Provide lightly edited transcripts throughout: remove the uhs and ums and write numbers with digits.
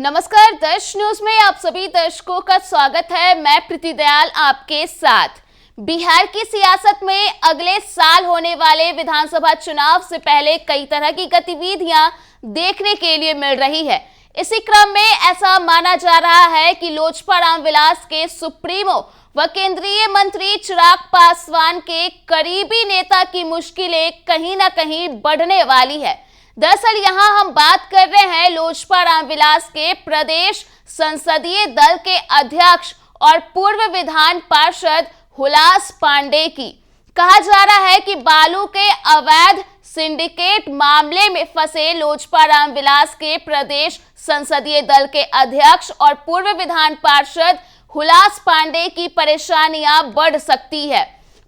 नमस्कार, दर्श न्यूज में आप सभी दर्शकों का स्वागत है। मैं प्रीति दयाल आपके साथ। बिहार की सियासत में अगले साल होने वाले विधानसभा चुनाव से पहले कई तरह की गतिविधियां देखने के लिए मिल रही है। इसी क्रम में ऐसा माना जा रहा है कि लोजपा रामविलास के सुप्रीमो व केंद्रीय मंत्री चिराग पासवान के करीबी नेता की मुश्किलें कहीं ना कहीं बढ़ने वाली है। दरअसल यहां हम बात कर रहे हैं लोजपा रामविलास के प्रदेश संसदीय दल के अध्यक्ष और पूर्व विधान पार्षद हुलास पांडे की। कहा जा रहा है कि बालू के अवैध सिंडिकेट मामले में फंसे लोजपा रामविलास के प्रदेश संसदीय दल के अध्यक्ष और पूर्व विधान पार्षद हुलास पांडे की परेशानियां बढ़ सकती है।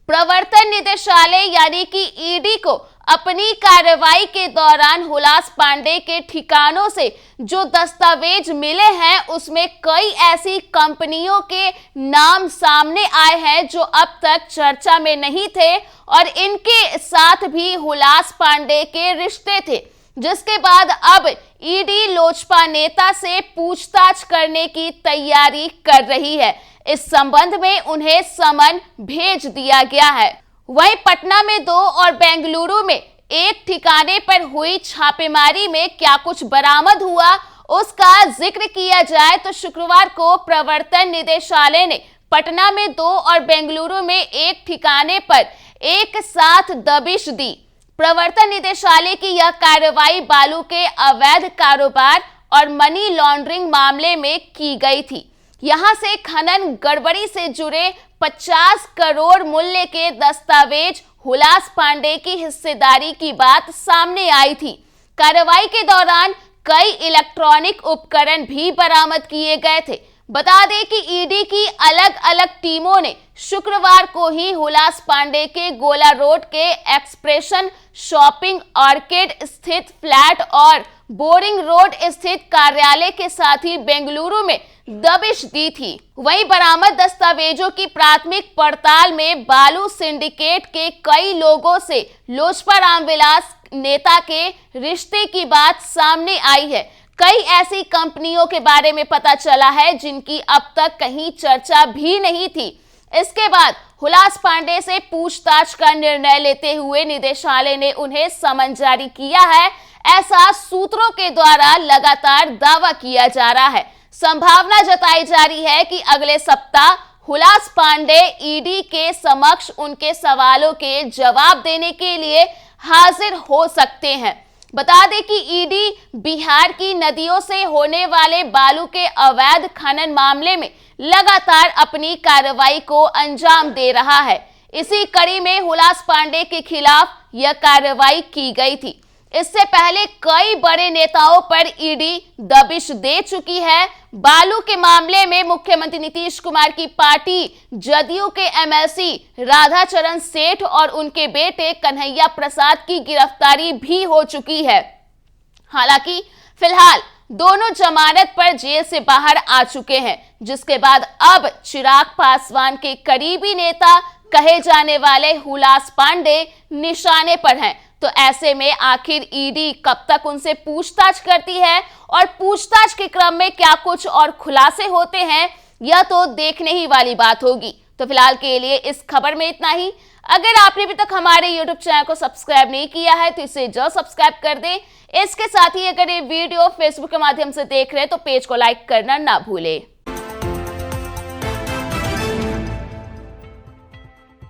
प्रवर्तन निदेशालय यानी कि ईडी को अपनी कार्रवाई के दौरान हुलास पांडे के ठिकानों से जो दस्तावेज मिले हैं उसमें कई ऐसी कंपनियों के नाम सामने आए हैं जो अब तक चर्चा में नहीं थे और इनके साथ भी हुलास पांडे के रिश्ते थे, जिसके बाद अब ईडी लोजपा नेता से पूछताछ करने की तैयारी कर रही है। इस संबंध में उन्हें समन भेज दिया गया है। वहीं पटना में 2 और बेंगलुरु में एक ठिकाने पर हुई छापेमारी में क्या कुछ बरामद हुआ उसका जिक्र किया जाए तो शुक्रवार को प्रवर्तन निदेशालय ने पटना में 2 और बेंगलुरु में एक ठिकाने पर एक साथ दबिश दी। प्रवर्तन निदेशालय की यह कार्रवाई बालू के अवैध कारोबार और मनी लॉन्ड्रिंग मामले में की गई थी। यहां से खनन गड़बड़ी से जुड़े 50 करोड़ मूल्य के दस्तावेज हुलास पांडे की हिस्सेदारी की बात सामने आई थी। कार्रवाई के दौरान कई इलेक्ट्रॉनिक उपकरण भी बरामद किए गए थे। बता दें कि ईडी की अलग अलग टीमों ने शुक्रवार को ही हुलास पांडे के गोला रोड के एक्सप्रेशन शॉपिंग आर्केड स्थित फ्लैट और बोरिंग रोड स्थित कार्यालय के साथ ही बेंगलुरु में दबिश दी थी। वहीं बरामद दस्तावेजों की प्राथमिक पड़ताल में बालू सिंडिकेट के कई लोगों से लोजपा रामविलास नेता के रिश्ते की बात सामने आई है। कई ऐसी कंपनियों के बारे में पता चला है जिनकी अब तक कहीं चर्चा भी नहीं थी। इसके बाद हुलास पांडे से पूछताछ का निर्णय लेते हुए निदेशालय ने उन्हें समन जारी किया है, ऐसा सूत्रों के द्वारा लगातार दावा किया जा रहा है। संभावना जताई जा रही है कि अगले सप्ताह हुलास पांडे ईडी के समक्ष उनके सवालों के जवाब देने के लिए हाजिर हो सकते हैं। बता दें कि ईडी बिहार की नदियों से होने वाले बालू के अवैध खनन मामले में लगातार अपनी कार्रवाई को अंजाम दे रहा है। इसी कड़ी में हुलास पांडे के खिलाफ यह कार्रवाई की गई थी। इससे पहले कई बड़े नेताओं पर ईडी दबिश दे चुकी है। बालू के मामले में मुख्यमंत्री नीतीश कुमार की पार्टी जदयू के एमएलसी राधाचरण सेठ और उनके बेटे कन्हैया प्रसाद की गिरफ्तारी भी हो चुकी है। हालांकि फिलहाल दोनों जमानत पर जेल से बाहर आ चुके हैं, जिसके बाद अब चिराग पासवान के करीबी नेता कहे जाने वाले हुलास पांडे निशाने पर हैं। तो ऐसे में आखिर ईडी कब तक उनसे पूछताछ करती है और पूछताछ के क्रम में क्या कुछ और खुलासे होते हैं, यह तो देखने ही वाली बात होगी। तो फिलहाल के लिए इस खबर में इतना ही। अगर आपने अभी तक हमारे YouTube चैनल को सब्सक्राइब नहीं किया है तो इसे जरूर सब्सक्राइब कर दें। इसके साथ ही अगर ये वीडियो फेसबुक के माध्यम से देख रहे हैं तो पेज को लाइक करना ना भूलें।